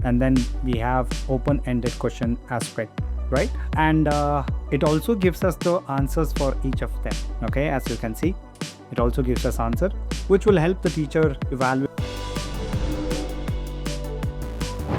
and then we have open-ended question aspect, right? And it also gives us the answers for each of them. Okay, as you can see, it also gives us answer, which will help the teacher evaluate.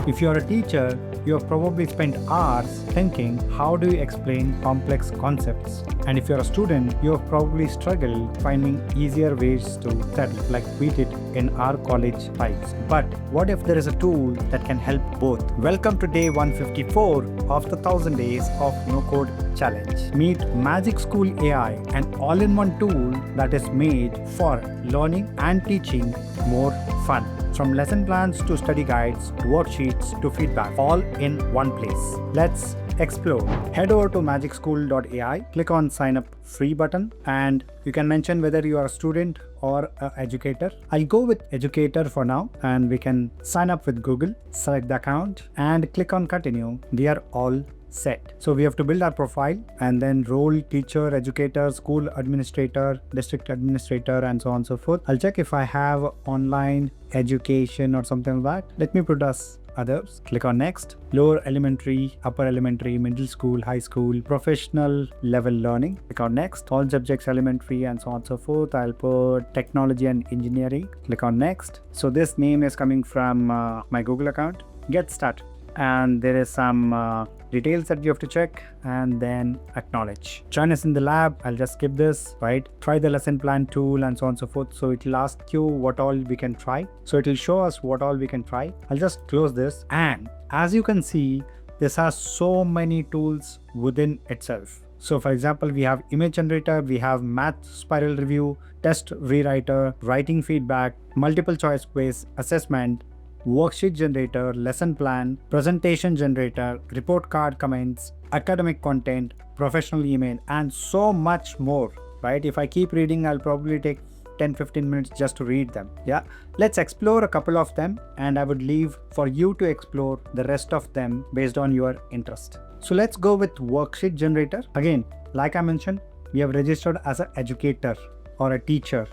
If you're a teacher, you have probably spent hours thinking, how do you explain complex concepts? And if you're a student, you have probably struggled finding easier ways to study, like we did in our college lives. But what if there is a tool that can help both? Welcome to day 154 of the 1000 Days of No Code Challenge. Meet MagicSchool AI, an all-in-one tool that is made for learning and teaching more fun. From lesson plans to study guides, worksheets to feedback, all in one place. Let's explore. Head over to magicschool.ai, click on sign up free button, and you can mention whether you are a student or an educator. I'll go with educator for now, and we can sign up with Google, select the account and click on continue. We are all set. So we have to build our profile and then role, teacher, educator, school administrator, district administrator, and so on and so forth. I'll check if I have online education or something like that. Let me put as others. Click on next. Lower elementary, upper elementary, middle school, high school, professional level learning. Click on next. All subjects elementary, and so on and so forth. I'll put technology and engineering. Click on next. So this name is coming from my Google account. Get started. And there is some details that you have to check, and then acknowledge. Join us in the lab. I'll just skip this, right? Try the lesson plan tool and so on and so forth. So it will ask you what all we can try. So it will show us what all we can try. I'll just close this, and as you can see, this has so many tools within itself. So for example, we have image generator, we have math spiral review, test rewriter, writing feedback, multiple choice quiz, assessment, worksheet generator, lesson plan, presentation generator, report card comments, academic content, professional email, and so much more, right? If I keep reading, I'll probably take 10-15 minutes just to read them. Yeah, let's explore a couple of them, and I would leave for you to explore the rest of them based on your interest. So let's go with worksheet generator. Again, like I mentioned, we have registered as an educator or a teacher,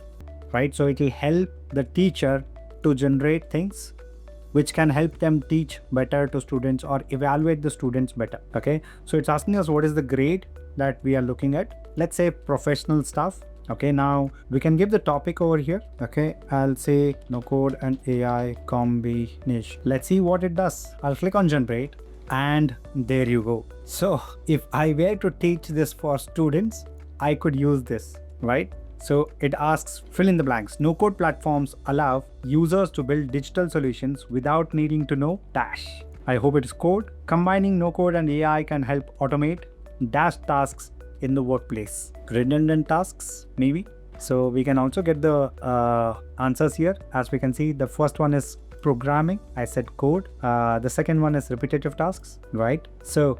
right? So it will help the teacher to generate things which can help them teach better to students or evaluate the students better. Okay, so it's asking us what is the grade that we are looking at. Let's say professional stuff. Okay, now we can give the topic over here. Okay, I'll say no code and AI combination. Let's see what it does. I'll click on generate, and there you go. So if I were to teach this for students, I could use this, right? So it asks fill in the blanks. No code platforms allow users to build digital solutions without needing to know dash. I hope it is code. Combining no code and AI can help automate dash tasks in the workplace. Redundant tasks, maybe. So we can also get the answers here. As we can see, the first one is programming. I said code. The second one is repetitive tasks, right? So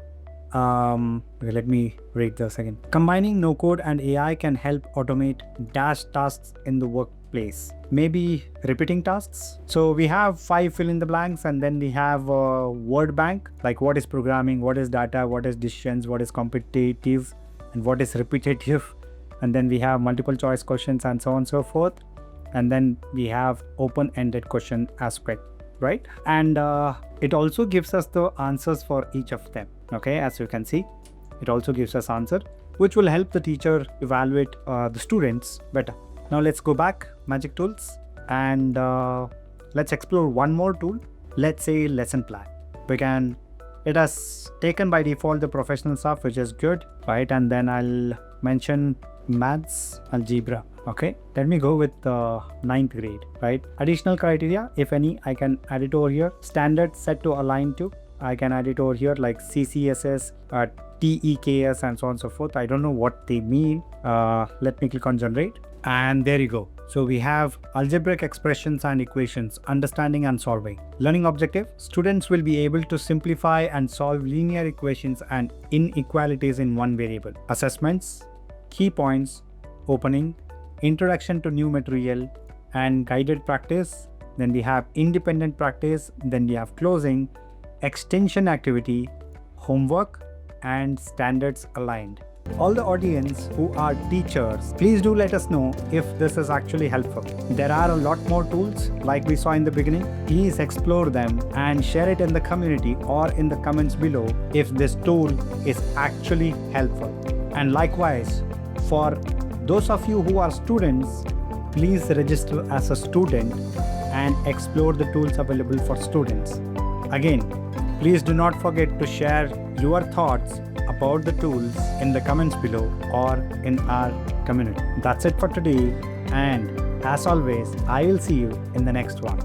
okay, let me read the second. Combining no code and AI can help automate dash tasks in the workplace. Maybe repeating tasks. So we have 5 fill in the blanks, and then we have a word bank, like what is programming, what is data, what is decisions, what is competitive, and what is repetitive. And then we have multiple choice questions and so on and so forth. And then we have open-ended question aspect, right? And it also gives us the answers for each of them. Okay, as you can see, it also gives us answer, which will help the teacher evaluate the students better. Now let's go back, Magic Tools, and let's explore one more tool. Let's say lesson plan. It has taken by default the professional stuff, which is good, right? And then I'll mention maths, algebra. Okay, let me go with 9th grade, right? Additional criteria, if any, I can add it over here. Standard set to align to, I can add it over here, like CCSS, TEKS, and so on and so forth. I don't know what they mean. Let me click on generate, and there you go. So we have algebraic expressions and equations, understanding and solving. Learning objective, students will be able to simplify and solve linear equations and inequalities in one variable. Assessments, key points, opening, introduction to new material, and guided practice. Then we have independent practice. Then we have closing, extension activity, homework, and standards aligned. All the audience who are teachers, please do let us know if this is actually helpful. There are a lot more tools like we saw in the beginning. Please explore them and share it in the community or in the comments below if this tool is actually helpful. And likewise, for those of you who are students, please register as a student and explore the tools available for students. Again, please do not forget to share your thoughts about the tools in the comments below or in our community. That's it for today, and as always, I will see you in the next one.